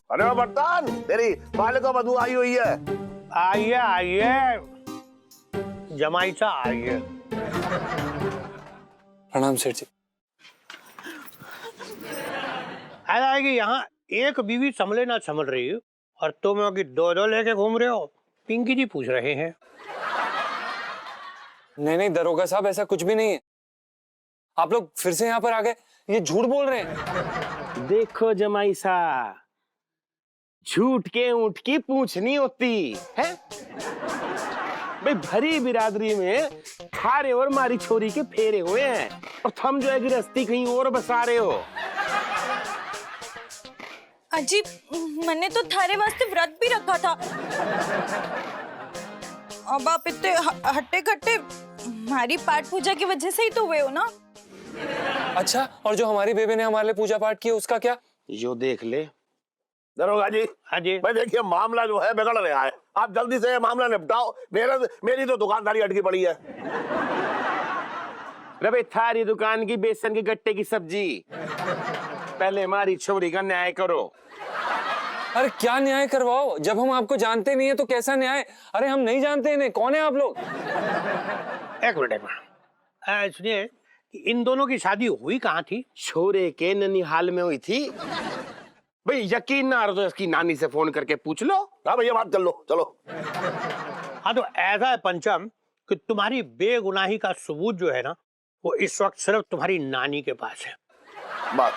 अरे वो बर्तन, तेरी मालिक को बदबू आई हुई है। आइए आइए जमाई सा आइए। प्रणाम सेठ जी। ऐसा है कि यहाँ एक बीवी संभले ना संभल रही है और तुम अभी दो दो लेके घूम रहे हो। पिंकी जी पूछ रहे हैं। नहीं नहीं दरोगा साहब, ऐसा कुछ भी नहीं है। आप लोग फिर से यहाँ पर आ गए, ये झूठ बोल रहे हैं। देखो जमाई सा, झूठ के ऊँट की पूंछ नहीं होती है। भाई भरी बिरादरी में थारे और मारी छोरी के फेरे हुए हैं और थम जो है गृहस्थी कहीं और बसा रहे हो। अजी मैंने तो थारे वास्ते व्रत भी रखा था। अब आप इतने हट्टे कट्टे हमारी पाठ पूजा की वजह से ही तो हुए हो ना। अच्छा, और जो हमारी बेबे ने हमारे लिए पूजा पाठ किया उसका क्या? यो देख ले दरोगा जी, हाँ जी। भाई देखिए मामला जो है बिगड़ रहा है, आप जल्दी से ये मामला निपटाओ। मेरी तो दुकानदारी अटकी पड़ी है। रबे थारी दुकान की बेसन के गट्टे की सब्जी, पहले हमारी छोरी का न्याय करो। अरे क्या न्याय करवाओ, जब हम आपको जानते नहीं है तो कैसा न्याय? अरे हम नहीं जानते इन्हें, कौन है आप लोग? एक मिनट सुनिए, इन दोनों की शादी हुई कहाँ थी? छोरे के ननिहाल में हुई थी। भाई यकीन ना हो तो इसकी नानी से फोन करके पूछ लो। हाँ भैया बात कर लो, चलो। हाँ तो ऐसा है पंचम कि तुम्हारी बेगुनाही का सबूत जो है ना, वो इस वक्त सिर्फ तुम्हारी नानी के पास है। बात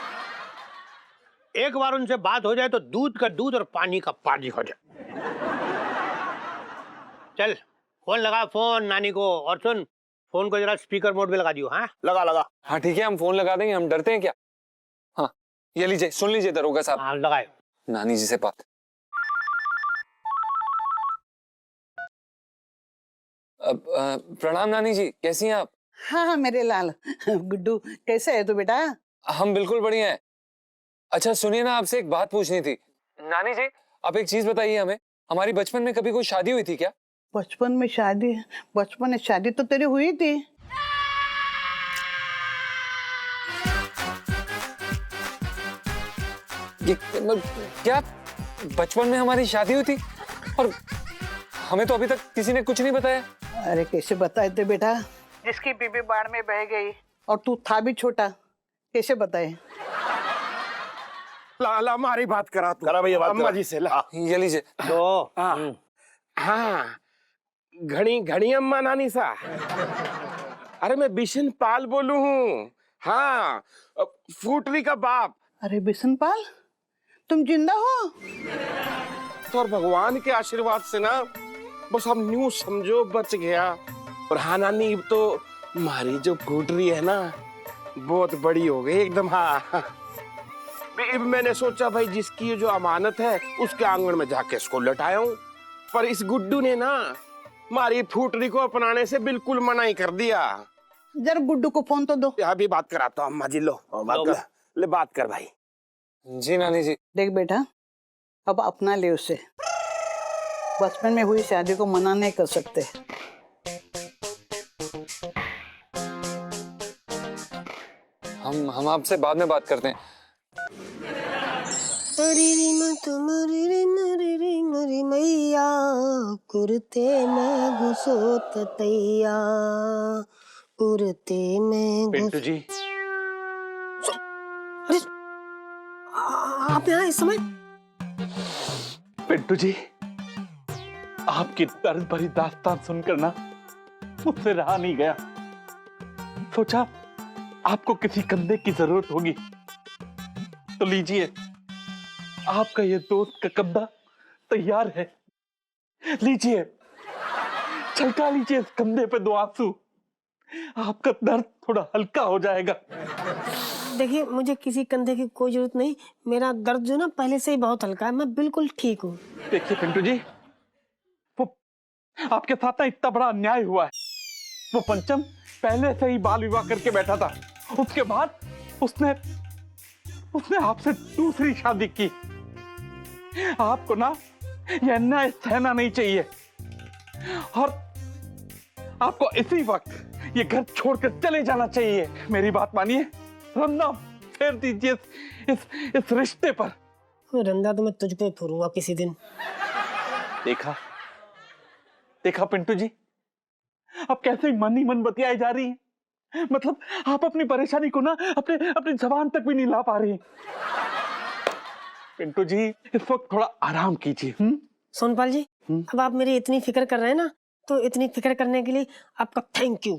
एक बार उनसे बात हो जाए तो दूध का दूध और पानी का पानी हो जाए। चल फोन लगा, फोन नानी को। और सुन, फोन को जरा स्पीकर मोड पे लगा दियो। हाँ लगा। हाँ ठीक है, हम फोन लगा देंगे, हम डरते हैं क्या? हाँ ये लीजिए, सुन लीजिए दरोगा साहब। हाँ लगाए। नानी जी से बात। प्रणाम नानी जी, कैसी हैं आप? हाँ मेरे लाल। गुड्डू कैसे है तू बेटा? हम बिल्कुल बढ़िया हैं। अच्छा सुनिए ना, आपसे एक बात पूछनी थी। नानी जी आप एक चीज बताइए हमें, हमारी बचपन में कभी कोई शादी हुई थी क्या? बचपन में शादी तो तेरी हुई थी। ये क्या बचपन में हमारी शादी हुई थी और हमें तो अभी तक किसी ने कुछ नहीं बताया? अरे कैसे बताए थे बेटा, जिसकी बीबी बाढ़ में बह गई और तू था भी छोटा, कैसे बताए? लाला हमारी बात करा तू। करा भैया बात अम्मा करा। जी से ला। ये लीजिए। तो हाँ घड़ी घड़ी अम्मा नानी सा। अरे मैं बिशन पाल बोलू हूँ। हाँ फूटरी का बाप। अरे बिशन पाल, तुम जिंदा हो? तो और भगवान के आशीर्वाद से ना बस हम न्यू समझो बच गया। और हाँ नानी, तो हमारी जो फूटरी है ना बहुत बड़ी हो गई एकदम। हाँ मैंने सोचा भाई जिसकी ये जो अमानत है उसके आंगन में जाके इसको लटाया हूँ, पर इस गुड्डू ने ना हमारी फूटरी को अपनाने से बिल्कुल मना ही कर दिया। जरा गुड्डू को फोन तो दो। यहाँ भी बात कराता हूँ। अम्मा जी लो बात कर। ले बात कर भाई। जी नानी जी। देख बेटा, अब अपना ले उसे। बचपन में हुई शादी को मना नहीं कर सकते। हम आपसे बाद में बात करते हैं। मैया कुर्ते में घुसो तैया, कुर्ते में पिंटू जी, आप यहाँ इस समय? पिंटू जी, आपकी दर्द भरी दास्तान सुनकर ना मुझसे रहा नहीं गया। सोचा आपको किसी कंधे की जरूरत होगी तो लीजिए, आपका ये दोस्त का कंधा तैयार है। लीजिए, छलका लीजिए इस कंधे पे दो आंसू, आपका दर्द थोड़ा हल्का हो जाएगा। देखिए मुझे किसी कंधे की कोई जरूरत नहीं, मेरा दर्द जो ना पहले से ही बहुत हल्का है, मैं बिल्कुल ठीक हूँ। देखिए पिंटू जी, वो आपके साथ ना इतना बड़ा अन्याय हुआ है। वो पंचम पहले से ही बाल विवाह करके बैठा था, उसके बाद उसने आपसे दूसरी शादी की। आपको ना यह अन्याय सहना नहीं चाहिए और आपको इसी वक्त ये घर छोड़कर चले जाना चाहिए। मेरी बात मानिए, रन्ना फेर दीजिए इस रिश्ते पर। रंदा तो मैं तुझ पे फोड़ूंगा किसी दिन। देखा देखा पिंटू जी, आप कैसे मन ही मन बतियाए जा रही हैं। मतलब आप अपनी परेशानी को ना अपने अपनी जबान तक भी नहीं ला पा रही हैं। पिंटू जी इस वक्त थोड़ा आराम कीजिए। सोनपाल जी, अब आप मेरी इतनी फिक्र कर रहे हैं ना, तो इतनी फिक्र करने के लिए आपका थैंक यू।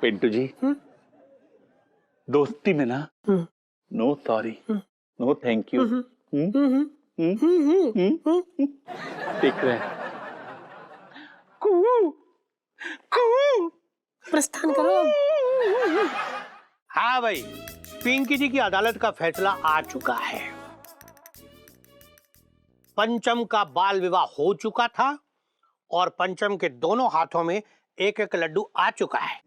पिंटू जी दोस्ती में ना no sorry no thank you. देख रहे हैं प्रस्थान करो। हाँ भाई, पिंकी जी की अदालत का फैसला आ चुका है। पंचम का बाल विवाह हो चुका था और पंचम के दोनों हाथों में एक एक लड्डू आ चुका है।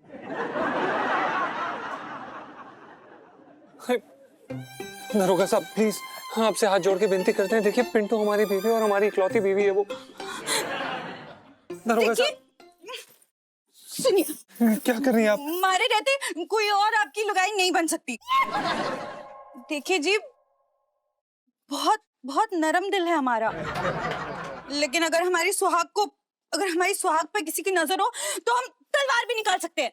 दरोगा साहब प्लीज, हाँ आपसे हाथ जोड़ के विनती करते हैं। देखिए पिंटू हमारी बीवी और हमारी इकलौती बीवी है वो। दरोगा साहब सुनिए, क्या कर रही हैं आप? मारे रहते कोई और आपकी लुगाई नहीं बन सकती। देखिए जी, बहुत बहुत नरम दिल है हमारा, लेकिन अगर हमारी सुहाग पे किसी की नजर हो तो हम तलवार भी निकाल सकते हैं।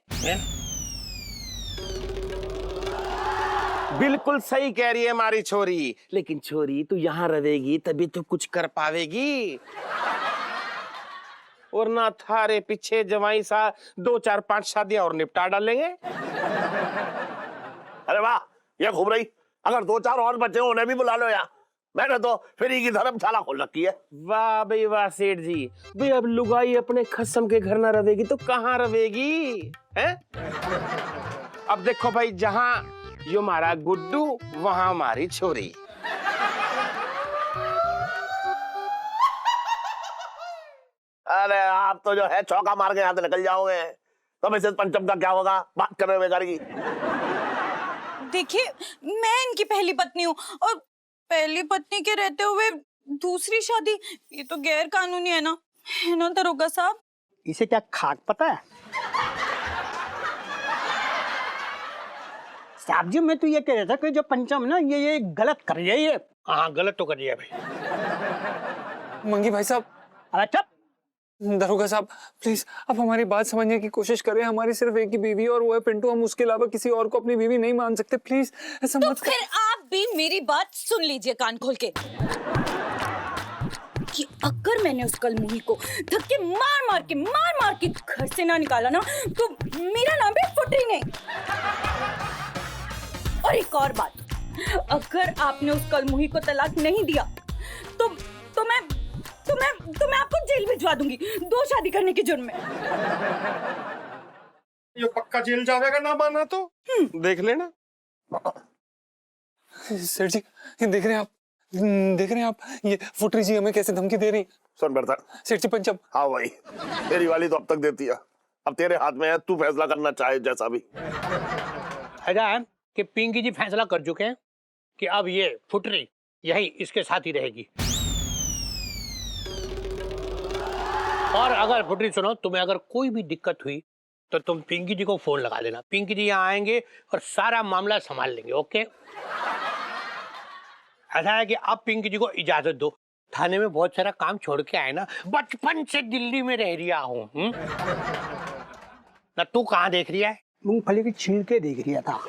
बिल्कुल सही कह रही है हमारी छोरी, लेकिन छोरी तू यहाँ रहेगी तभी तो कुछ कर पावेगी, और ना थारे पीछे जवाई सा 2 4 5 शादियां और निपटा डालेंगे। अरे वाह, ये घूम रही, अगर 2 4 और बच्चे उन्हें भी बुला लो यार। मैंने तो फ्री की धर्मशाला खोल रखी है। वाह भाई वाह सेठ जी, भाई अब लुगाई अपने खसम के घर ना रहेगी तो कहाँ रहेगी हैं? अब देखो भाई, जहाँ यो हमारा गुड्डू वहाँ हमारी छोरी। अरे आप तो जो है चौका मार के यहाँ से निकल जाओगे, तो मिसेस पंचम का क्या होगा? बात करने में करेगी। देखिए, मैं इनकी पहली पत्नी हूँ और पहली पत्नी के रहते हुए दूसरी शादी, ये तो गैर कानूनी है ना दरोगा साहब? इसे क्या खाक पता है? साहब जी, मैं तो ये कह रहा था कि जो पंचम ना ये गलत कर रही है। ये हाँ, गलत तो कर रही है भाई। मंगी भाई साहब, अच्छा दरोगा साहब प्लीज आप हमारी बात समझने की कोशिश करें। हमारी सिर्फ एक ही बीवी और वो है पिंटू, हम उसके अलावा किसी और को अपनी बीवी नहीं मान सकते। प्लीज ऐसा तो मत कर। फिर आप भी मेरी बात सुन लीजिए कान खोल के, कि अगर मैंने उस कलमुही को धक्के मार मार के घर से ना निकाला ना, तो मेरा नाम भी फुटरी नहीं। और एक और बात, अगर आपने उस कलमुही को तलाक नहीं दिया तो मैं आपको जेल भिजवा दूंगी 2 शादी करने के जुर्म में। ये पक्का जेल जाएगा ना माना तो देख लेना। सेठ जी ये देख रहे हैं आप ये फुटरी जी हमें कैसे धमकी दे रही। सुन बेटा, सेठ जी पंचम। हाँ भाई, तेरी वाली तो अब तक देती है, अब तेरे हाथ में है, तू फैसला करना चाहे जैसा भी। ऐसा है कि पिंकी जी फैसला कर चुके हैं कि अब ये फुटरी यही इसके साथ ही रहेगी। और अगर फुटरी सुनो, तुम्हें अगर कोई भी दिक्कत हुई तो तुम पिंकी जी को फोन लगा देना। पिंकी जी यहाँ आएंगे और सारा मामला संभाल लेंगे। ओके? ऐसा है कि अब पिंकी जी को इजाजत दो, थाने में बहुत सारा काम छोड़ के आए ना, बचपन से दिल्ली में रह रिया हूँ। ना तू कहाँ देख रही है? मूंगफली के छिलके देख रिया था।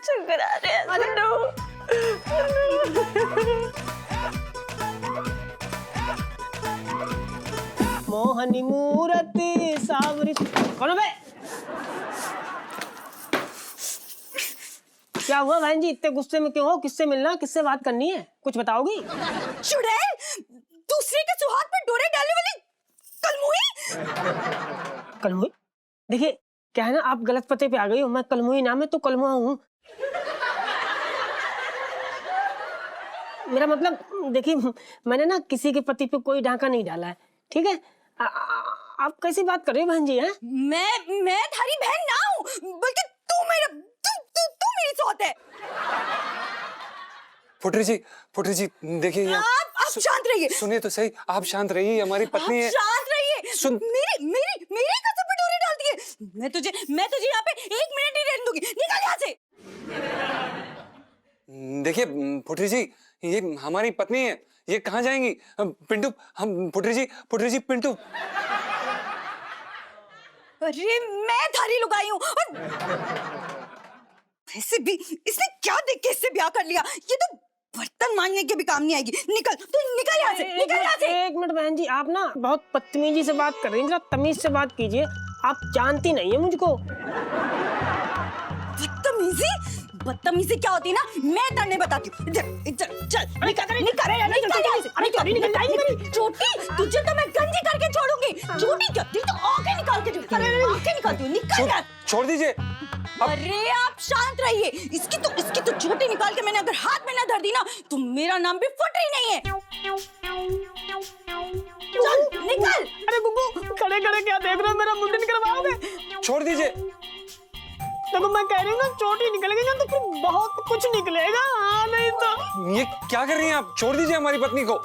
चक्कर आ रहे हैं। मोहनी मूरति सावरी। कौन है बे? क्या हुआ बहन जी, इतने गुस्से में क्यों हो? किससे मिलना, किससे बात करनी है, कुछ बताओगी? चुड़ैल, दूसरे के सुहाग पर डोरे डालने वाली कलमुही। कलमुही? देखिए क्या है ना, आप गलत पते पे आ गई हो। मैं कलमुही नाम है तो कलमुआ हूँ। मेरा मतलब देखिए, मैंने ना किसी के पति पे कोई डांका नहीं डाला है, ठीक है? आप कैसी बात कर रही हो बहन जी? हैं? मैं थारी बहन ना हूँ, बल्कि तू मेरी सौत है। फुटरी जी देखिए आप शांत रहिए। सुनिए तो सही, आप शांत रहिए, हमारी पत्नी है। आप शांत रहिए। सुन, मेरी कसम पे डोरी डाल दी है। मैं तुझे यहाँ पे 1 मिनट ही रहने दूंगी। निकल यहाँ से। देखिए पुत्री जी, ये हमारी पत्नी है, ये कहाँ जाएंगी? पिंटू, हम पुत्री जी पिंटू। अरे मैं थारी लुगाई हूँ और वैसे भी इसने क्या देख के इससे ब्याह कर लिया? ये तो बर्तन मांजने के भी काम नहीं आएगी। निकल, तू निकल यहाँ से, निकल यहाँ से। 1 मिनट बहन जी, आप ना बहुत बदतमीजी से बात कर रही हैं, जरा तमीज से बात कीजिए। आप जानती नहीं है मुझको। बदतमीजी क्या होती है ना, मैं तन्ने बताती हूँ। इधर चल, निकल। चोटी, तुझे तो मैं गंजी करके छोड़ूंगी। चोटी क्या? तो आंखें निकाल के निकालती हूँ। निकल यार। छोड़ दीजिए। अरे आप शांत रहिए। इसकी तो चोटी निकाल के मैंने अगर हाथ में ना धर दी ना, तो मेरा नाम भी फुटरी नहीं है। चल निकल। अरे गुग्गू, खड़े क्या देख रहे हो? मेरा मुंडन करवाओगे? छोड़ दीजिए। देखो मैं कह रही हूँ ना, चोटी निकलेगी ना तो फिर बहुत कुछ निकलेगा। हाँ नहीं तो। ये क्या कर रही हैं आप? छोड़ दीजिए हमारी पत्नी को।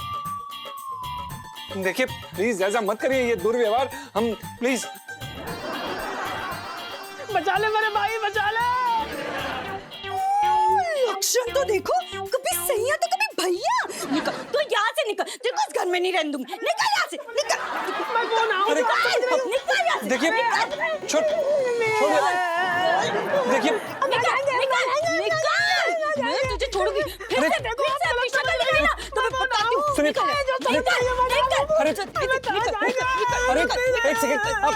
देखिए प्लीज ऐसा मत करिए, ये दुर्व्यवहार हम प्लीज। बचा ले मेरे भाई, बचा ले। लक्षण तो देखो, कभी सैया तो कभी भैया। निकल तो यहाँ से, निकल। देखो इस घर में नहीं रहने दूंगी। निकल यहाँ से, निकल। मैं कौन आऊँ? निकल यहाँ से। देखिए देखिए मैं तुझे छोड़ूंगी। फिर से अपनी शक्ल दिखाई ना तो मैं बताती हूँ। सुनिए, अरे एक सेकंड, आप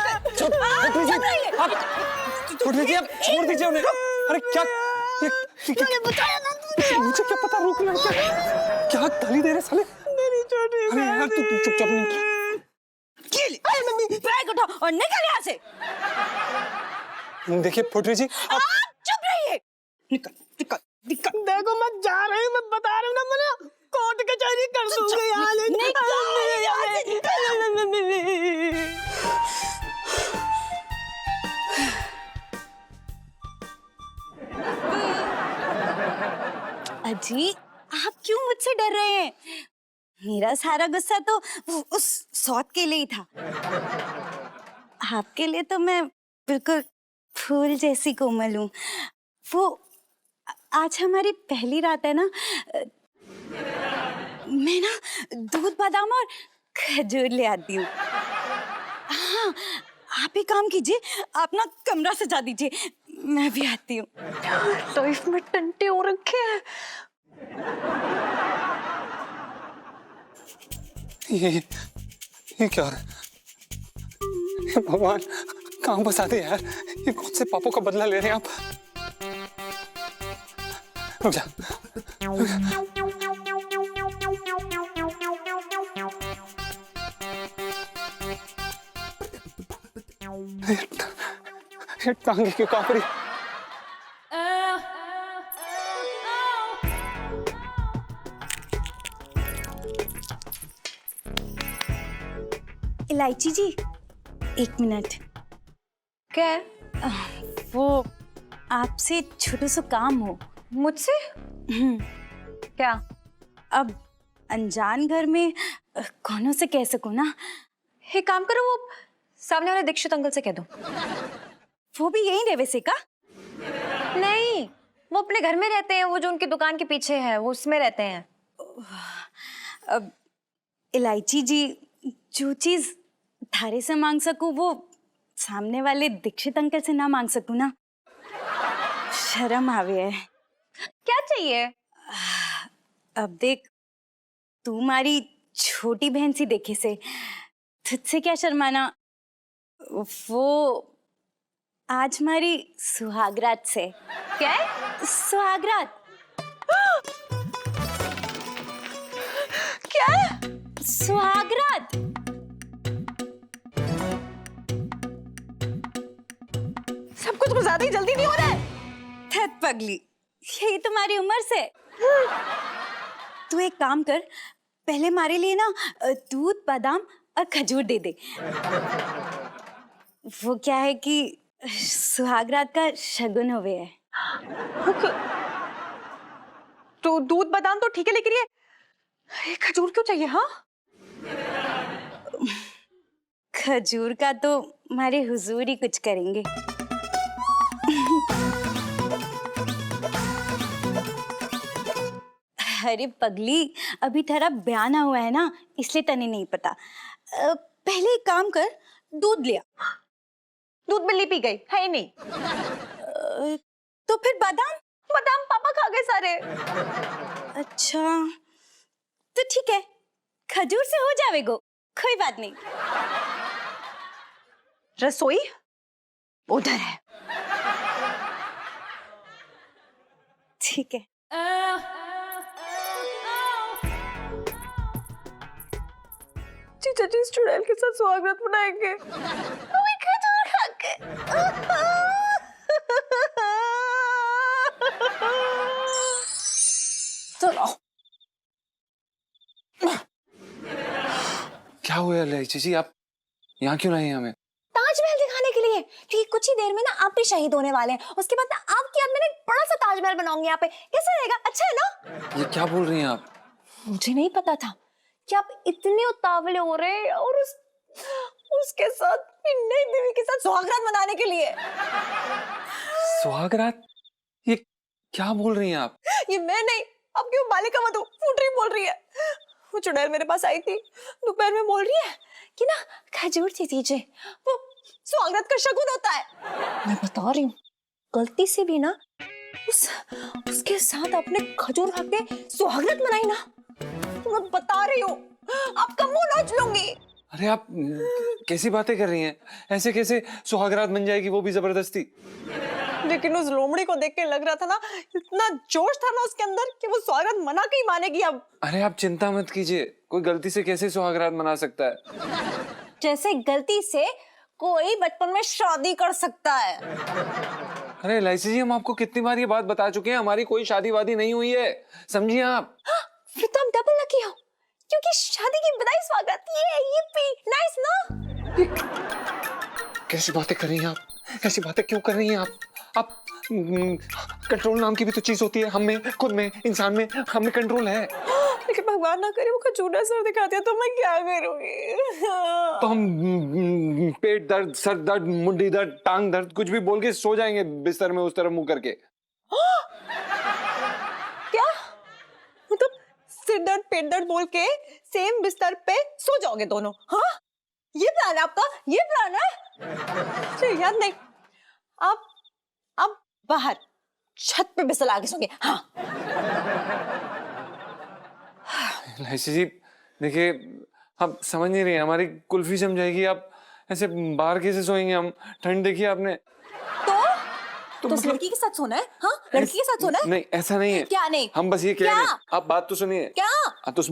छोड़ दीजिए उन्हें। अरे क्या मुझे क्या पता, रोक ले। क्या गाली दे रहे साले? मेरी चोटी। अरे यार तू चुपचाप नहीं। बैग उठा और निकल यहाँ से। देखिए पुत्री जी, आप चुप रहिए। निकल। देखो मैं जा रही हूँ, मैं बता रही हूँ ना, मैंने कोर्ट कचहरी कर दूंगी अजी आप क्यों मुझसे डर रहे हैं? मेरा सारा गुस्सा तो उस सौत के लिए ही था। आपके लिए तो मैं बिल्कुल फूल जैसी कोमल हूँ। वो आज हमारी पहली रात है ना, मैं ना दूध बादाम और खजूर ले आती हूँ। हाँ, आप ही काम कीजिए, आप ना कमरा सजा दीजिए, मैं भी आती हूँ। तो इसमें टंटे हो रखे हैं। ये क्या हो रहा है? भगवान कहाँ फंसा दे यार, ये कौन से पापों का बदला ले रहे हैं आप? रुक जा। ये टांगे क्यों कांप रही? इलायची जी 1 मिनट। क्या है? वो आपसे छोटू सा काम हो। मुझसे? क्या? अब अनजान घर में कौनों से कह सकूं ना। एक काम करो, वो सामने वाले दीक्षित अंकल से कह दो। वो भी यहीं रहे वैसे का? नहीं, वो अपने घर में रहते हैं, वो जो उनकी दुकान के पीछे है वो उसमें रहते हैं। अब इलायची जी, जो चीज थारे से मांग सकूं वो सामने वाले दीक्षित अंकल से ना मांग सकूं ना, शर्म आवे है। क्या चाहिए? अब देख, तू हमारी छोटी बहन सी देखे से, तुझसे क्या शर्माना। वो आज हमारी सुहागरात से। क्या? सुहागरात। क्या? सुहागरात। सब कुछ कुछ ज्यादा ही जल्दी नहीं हो रहा है? थत पगली, यही तुम्हारी उम्र से। तू एक काम कर, पहले हमारे लिए ना दूध बादाम और खजूर दे दे। वो क्या है कि सुहागरात का शगुन हुए है। तो दूध बादाम तो ठीक है, लेकिन ये अरे खजूर क्यों चाहिए? हाँ, खजूर का तो हमारे हुजूर ही कुछ करेंगे। अरे पगली, अभी तेरा ब्याह ना हुआ है ना, इसलिए तने नहीं पता। पहले एक काम कर, दूध लिया। दूध बिल्ली पी गई है ही नहीं। तो फिर बादाम? बादाम पापा खा गए सारे। अच्छा तो ठीक है, खजूर से हो जाएगो, कोई बात नहीं। रसोई उधर है। ठीक है। जीजा जी इस चुड़ैल के साथ स्वागत मनाएंगे। खजूर खा के। चलो। क्या हुआ इलायची जी, आप यहाँ क्यों लाए हैं हमें? ताजमहल दिखाने के लिए, क्योंकि कुछ ही देर में ना आप भी शहीद होने वाले हैं। उसके बाद ना आपकी याद में ना एक बड़ा सा ताजमहल बनाऊंगी यहाँ पे। कैसा रहेगा? अच्छा है ना? ये क्या बोल रही हैं आप? मुझे नहीं पता था कि आप इतने उतावले हो रहे हैं और उसके साथ नई बीवी के साथ सुहागरात मनाने के लिए। सुहागरात? ये क्या बोल रही हैं आप? ये मैं नहीं, आपकी वो मालिका वधू फूटरी बोल रही है। वो चुड़ैल मेरे पास आई थी दोपहर में, बोल रही है कि ना खजूर दे दीजिए, वो सुहागरात का शगुन होता है। मैं बता रही हूँ, गलती से भी ना उसके साथ आपने खजूर खा के सुहागरात मनाई ना, तो मैं बता रही हूँ आपका मुंह नोच लूंगी। अरे आप कैसी बातें कर रही हैं? ऐसे कैसे सुहागरात बन जाएगी, वो भी जबरदस्ती? लेकिन उस लोमड़ी को देख के लग रहा था ना, इतना जोश था ना उसके अंदर कि वो सुहागरात मना के ही मानेगी अब। अरे आप चिंता मत कीजिए, कोई गलती से कैसे सुहागरात मना सकता है? जैसे गलती से कोई बचपन में शादी कर सकता है। अरे इलायची जी, हम आपको कितनी बार ये बात बता चुके हैं, हमारी कोई शादी वादी नहीं हुई है, समझिए आप। फिर तो हम डबल लकी हो, क्योंकि शादी की बधाई स्वागत ये पी नाइस ना। कैसी बातें कर रही हैं आप? ऐसी बातें क्यों कर रही हैं आप कंट्रोल नाम की भी तो चीज होती है, हम में, खुद में, इंसान में, हम में कंट्रोल है। लेकिन भगवान ना करे वो खजूर सर दिखा दिया तो मैं क्या करूंगी? तो हम पेट दर्द, सर दर्द, मुंडी दर्द, टांग दर्द कुछ भी बोल के सो जाएंगे बिस्तर में उस तरफ मुंह करके। क्या मतलब सिर दर्द पेट दर्द बोल के सेम बिस्तर पे सो जाओगे दोनों? हाँ, ये प्लान है आपका? ये प्लान है? याद नहीं, आप बाहर छत पे बिस्तर आगे सोगे। हाँ इलायची जी देखिए, आप समझ नहीं रही हैं, हमारी कुल्फी जम जाएगी। आप ऐसे बाहर कैसे सोएंगे हम? ठंड देखिए आपने। तो उस लड़की के साथ सोना है? हाँ, लड़की के साथ सोना है? नहीं, ऐसा नहीं है। क्या नहीं? हम बस ये कह रहे हैं, आप बात तो सुनिए। क्या? तो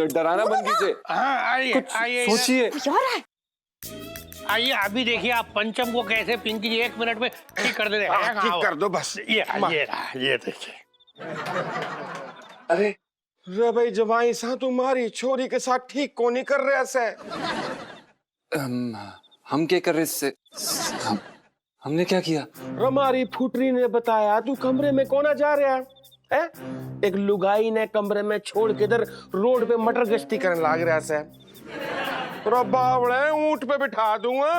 डराना बंद कीजिए। हाँ, आइए कुछ आइए सोचिए। आइए, अभी देखिए आप पंचम को कैसे पिंकी जी 1 मिनट में ठीक कर दे रहे हैं। ठीक कर दो बस। ये देखिए। अरे रे भाई जवाई सा तुम्हारी छोरी के साथ ठीक को नहीं कर रहे ऐसे। हम क्या कर रहे इससे? हमने क्या किया? हमारी फुटरी ने बताया तू कमरे में कौन जा रहा है? एक लुगाई ने कमरे में छोड़ के इधर रोड पे मटर गश्ती करने लग रहा है। बावड़े ऊंट पे बिठा दूंगा।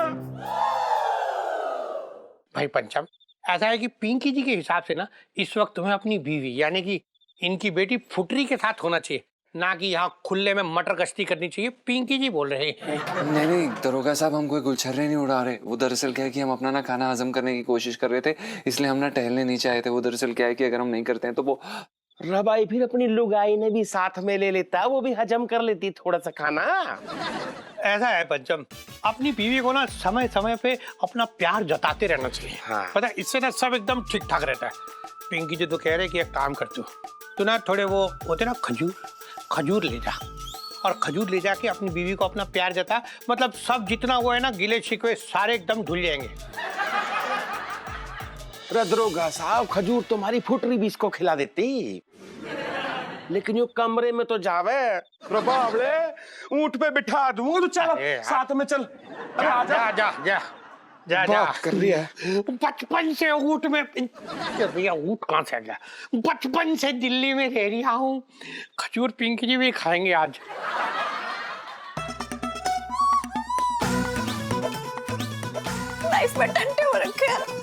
भाई पंचम, ऐसा है कि पिंकी जी के हिसाब से ना इस वक्त तुम्हें अपनी बीवी यानी कि इनकी बेटी फुटरी के साथ होना चाहिए, ना कि यहाँ खुले में मटर गश्ती करनी चाहिए। पिंकी जी बोल रहे हैं। नहीं दरोगा साहब, हम कोई गुलछर्रे नहीं उड़ा रहे। वो दरअसल क्या है कि हम अपना ना खाना हजम करने की कोशिश कर रहे थे, इसलिए हम ना टहलने नीचे आए थे। वो दरअसल क्या है कि अगर हम नहीं करते हैं तो वो रबाई फिर अपनी लुगाई ने भी साथ में ले लेता, वो भी हजम कर लेती थोड़ा सा खाना। ऐसा है पंचम, अपनी बीवी को ना समय समय पे अपना प्यार जताते रहना चाहिए। हाँ। पता है, इससे ना सब एकदम ठीक ठाक रहता है। पिंकी जी तो कह रहे कि एक काम कर तू ना थोड़े वो होते ना खजूर ले जा, और खजूर ले जाके अपनी बीवी को अपना प्यार जता, मतलब सब जितना वो है ना गिले शिकवे सारे एकदम धुल जाएंगे। दरोगा साहब, खजूर तुम्हारी फुटरी भी इसको खिला देती, लेकिन यो कमरे में तो जावे। ऊंट पे बिठा दूंगा, तो चल साथ में चल। जा। जा जा बात कर रही है। बचपन से ऊँट में भैया ऊँट कहाँ से आ गया? बचपन से दिल्ली में रह रहा हूँ। खजूर पिंकी जी भी खाएंगे आज। नाइफ में टंटे हो रखे हैं।